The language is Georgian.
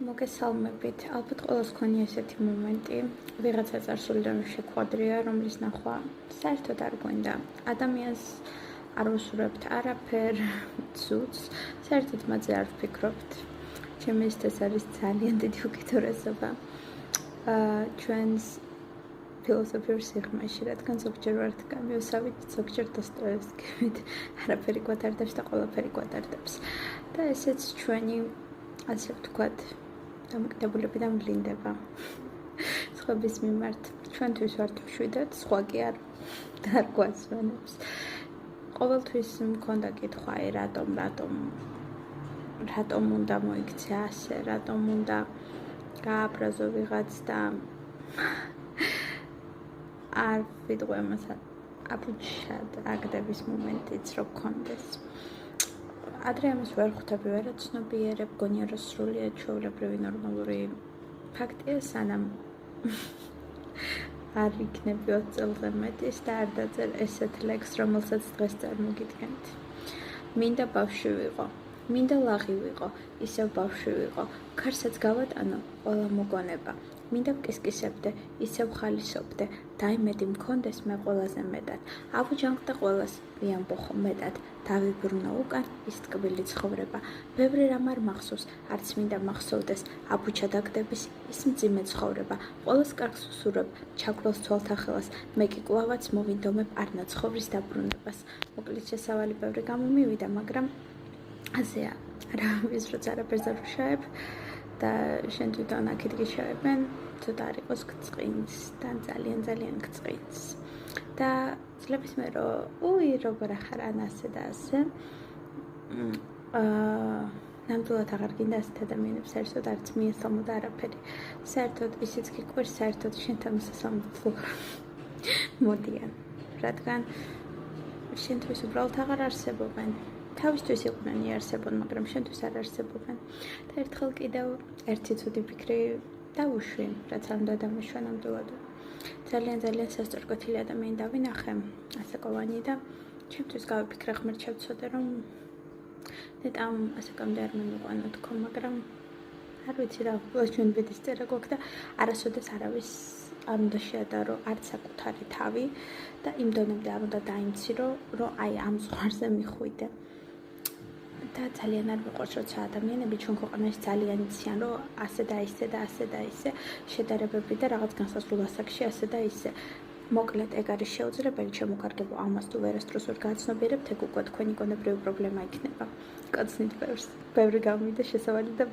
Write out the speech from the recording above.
მოგესალმებით. ალბათ ყველას ქონია ესეთი მომენტი, ვიღაცა წარსულიდან შეგვადრია, რომლის ნახვა საერთოდ არ გვინდა. ადამიანს არ ვუსურებთ არაფერ, ცუდს, საერთოდ მათზე არ ვფიქრობთ. ჩემთვის ეს არის ძალიან დიდი უკეთურესობა. ჩვენს ფილოსოფიურ სიღრმეში, რადგან ზოგჯერ ვართ გამიუსავით, ზოგჯერ დოსტოევსკივით, არაფერი გვატარდებს და ყველაფერი გვატარდებს. და ესეც ჩვენი, ასე ვთქვათ, დამოკიდებულებიდან ვლინდება. სხვების მიმართ. ჩვენთვის ვართ მშვიდად, სხვა კი არ გვასვენებს. ყოველთვის მქონდა კითხვა, რატომ უნდა მოიქცე ასე, რატომ უნდა გააბრაზო ვიღაც და არ ვიტყვე ამას აბუჩად აგდების მომენტიც რო გქონდეს. ადრე ამას ვერ ხვდები, ვერ აცნობიერებ, გონია რომ სრულიად ჩვეულებრივი ნორმალური ფაქტია, სანამ არ იქნები 20 წელზე მეტის და არ დაძერ ესეთ ლექს, რომელსაც დღეს წარმოგიდგენთ. მინდა ბავშვი ვიყო, მინდა ლაღი ვიყო, ისევ ბავშვი ვიყო, ქარსაც გავატანო, ყველა მოგონება. მინდა ვკისკისებდე, ისევ ხალისობდე, დაიმედი მქონდეს მე ყველაზე მეტად. ავუჯანყდე ყველას, ვიამბოხო მეტად, დავიბრუნო უკან ის ტკბილი ცხოვრება. ბევრი რამ არ მახსოვს, არც მინდა მახსოვდეს, აბუჩა დაგდების ის მძიმე ცხოვრება. ყველას კარგს ვსურვებ, ჩაგვრელს თვალთახელას, მე კი კლავაც მოვინდომებ არნაცხოვრის დაბრუნებას. მოკლედ შესავალი ბევრი გამომივიდა, მაგრამ ასეა, რა ვიზროც არაფერს არ ვშაებ და შენ თვითონ აქეთ გიშავებენ, ცოტა არ იყოს გწყინს და ძალიან გწყინს. და ძლების მე რომ როგორ ახარ ან ასე და ასე. ნამდვილად აღარ გინდა ასეთ ადამიანებს საერთოდ არც მიესალმო და არაფერი. საერთოდ ისიც გიყვირს, საერთოდ შენთან მოსასალმო მოდიან. რადგან შენთვის უბრალოდ აღარ არსებობენ. თავისთვის იყვნენ იარსებონ, მაგრამ შენთვის არ არსებობენ. და ერთხელ კიდევ ერთი ცუდი ფიქრი დავუშვი, რაც არ უნდა დამეშვა ნამდვილად. ძალიან სასწორკვეთილი ადამიანი დავინახე, ასაკოვანი და ჩემთვის გავიფიქრე ღმერთ შევცოდე, რომ ნეტამ ასაკამდე არ მემიყვანო თქო, მაგრამ არ ვიცი რა, ჩვენ ბედის წერა გვაქვს და არასოდეს არავის არ უნდა შეადარო არც საკუთარი თავი და იმ დონემდე არ უნდა დაიმცირო, რომ აი ამ ზღვარზე მიხვიდე. და ძალიან არ მიყვარს, როცა ადამიანები ჩვენ ქვეყანაში ძალიან იციან, რომ ასე და ისე და ასე და ისე შედარებები და რაღაც განსაზღვრულ ასაკში ასე და ისე. მოკლედ, ეგ არის შეუძლებელი, შემოკარგებო, ამას თუ ვერასდროს ვერ გააცნობიერებთ, ეგ უკვე თქვენი გონებრივი პრობლემა იქნება. კაცნით ბევრი გამოვიდა შესავალი და